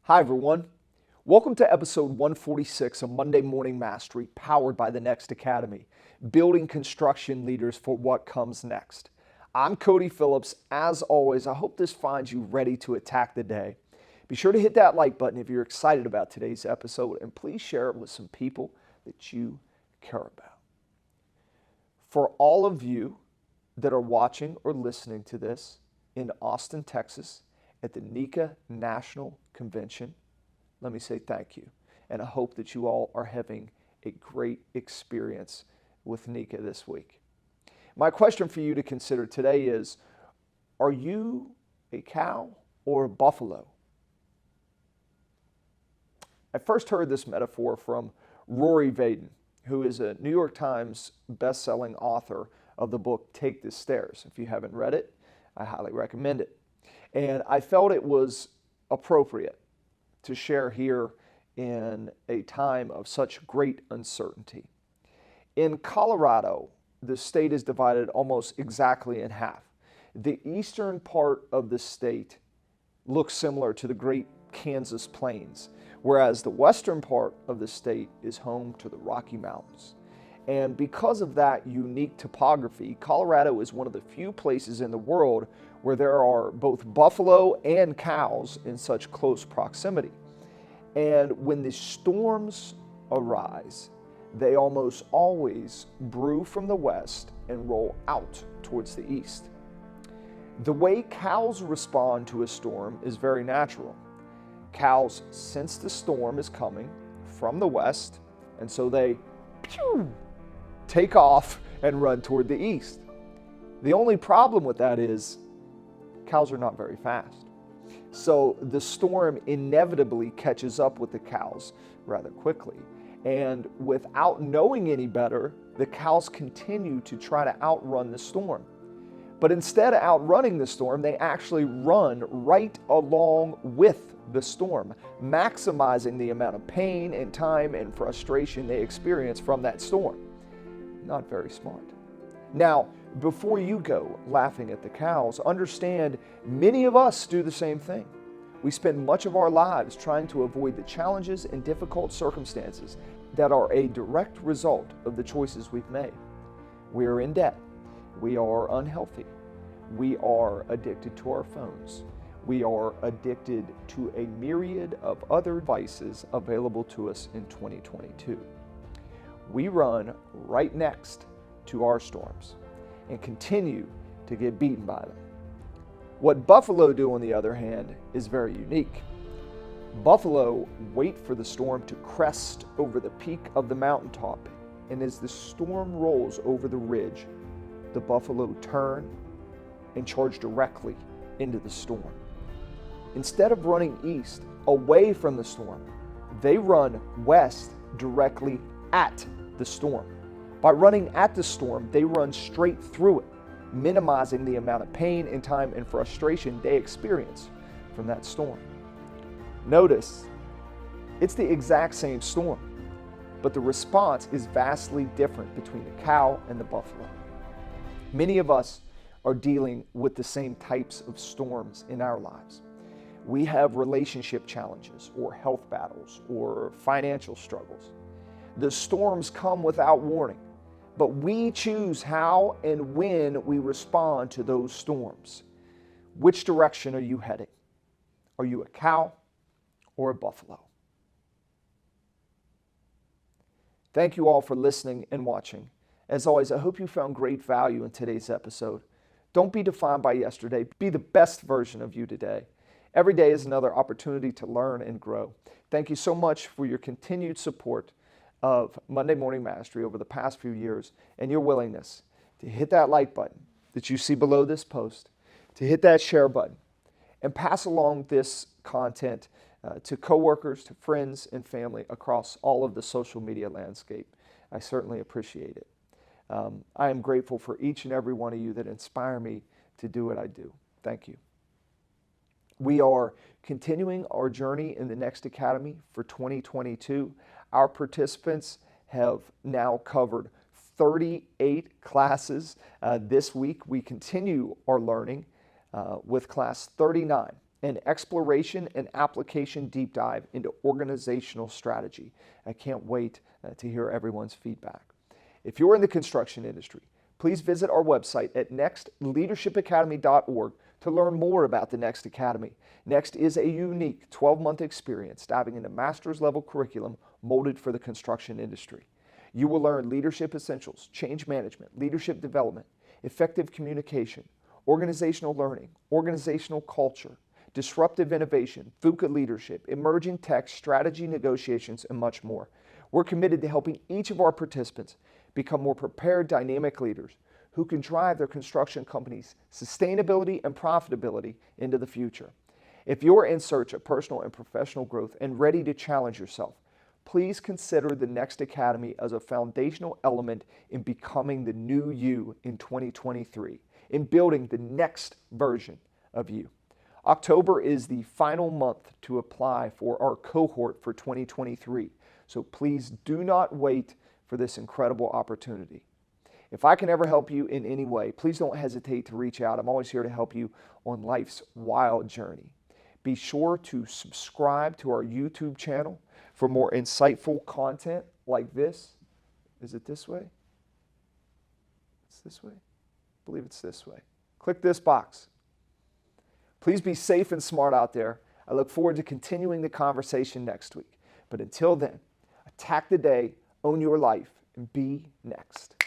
Hi, everyone. Welcome to episode 146 of Monday Morning Mastery, powered by the Next Academy, building construction leaders for what comes next. I'm Cody Phillips. As always, I hope this finds you ready to attack the day. Be sure to hit that like button if you're excited about today's episode, and please share it with some people that you care about. For all of you that are watching or listening to this in Austin, Texas, at the NECA National Convention, let me say thank you. And I hope that you all are having a great experience with NECA this week. My question for you to consider today is, are you a cow or a buffalo? I first heard this metaphor from Rory Vaden, who is a New York Times best-selling author of the book Take the Stairs. If you haven't read it, I highly recommend it. And I felt it was appropriate to share here in a time of such great uncertainty. In Colorado, the state is divided almost exactly in half. The eastern part of the state looks similar to the Great Kansas Plains, whereas the western part of the state is home to the Rocky Mountains. And because of that unique topography, Colorado is one of the few places in the world where there are both buffalo and cows in such close proximity. And when the storms arise, they almost always brew from the west and roll out towards the east. The way cows respond to a storm is very natural. Cows sense the storm is coming from the west, and so they take off and run toward the east. The only problem with that is cows are not very fast. So the storm inevitably catches up with the cows rather quickly. And without knowing any better, the cows continue to try to outrun the storm. But instead of outrunning the storm, they actually run right along with the storm, maximizing the amount of pain and time and frustration they experience from that storm. Not very smart. Now, before you go laughing at the cows, understand many of us do the same thing. We spend much of our lives trying to avoid the challenges and difficult circumstances that are a direct result of the choices we've made. We are in debt. We are unhealthy. We are addicted to our phones. We are addicted to a myriad of other vices available to us in 2022. We run right next to our storms and continue to get beaten by them. What buffalo do, on the other hand, is very unique. Buffalo wait for the storm to crest over the peak of the mountaintop, and as the storm rolls over the ridge, the buffalo turn and charge directly into the storm. Instead of running east, away from the storm, they run west directly at the storm. By running at the storm, they run straight through it, minimizing the amount of pain and time and frustration they experience from that storm. Notice, it's the exact same storm, but the response is vastly different between the cow and the buffalo. Many of us are dealing with the same types of storms in our lives. We have relationship challenges or health battles or financial struggles. The storms come without warning, but we choose how and when we respond to those storms. Which direction are you heading? Are you a cow or a buffalo? Thank you all for listening and watching. As always, I hope you found great value in today's episode. Don't be defined by yesterday. Be the best version of you today. Every day is another opportunity to learn and grow. Thank you so much for your continued support of Monday Morning Mastery over the past few years, and your willingness to hit that like button that you see below this post, to hit that share button, and pass along this content to coworkers, to friends, and family across all of the social media landscape. I certainly appreciate it. I am grateful for each and every one of you that inspire me to do what I do. Thank you. We are continuing our journey in the Next Academy for 2022. Our participants have now covered 38 classes. This week, we continue our learning with class 39. an exploration and application deep dive into organizational strategy. I can't wait to hear everyone's feedback. If you're in the construction industry, please visit our website at nextleadershipacademy.org to learn more about the Next Academy. Next is a unique 12-month experience diving into master's level curriculum molded for the construction industry. You will learn leadership essentials, change management, leadership development, effective communication, organizational learning, organizational culture, disruptive innovation, VUCA leadership, emerging tech, strategy, negotiations, and much more. We're committed to helping each of our participants become more prepared, dynamic leaders who can drive their construction company's sustainability and profitability into the future. If you're in search of personal and professional growth and ready to challenge yourself, please consider the Next Academy as a foundational element in becoming the new you in 2023, in building the next version of you. October is the final month to apply for our cohort for 2023, so please do not wait for this incredible opportunity. If I can ever help you in any way, please don't hesitate to reach out. I'm always here to help you on life's wild journey. Be sure to subscribe to our YouTube channel for more insightful content like this. Is it this way? It's this way? I believe it's this way. Click this box. Please be safe and smart out there. I look forward to continuing the conversation next week. But until then, attack the day, own your life, and be next.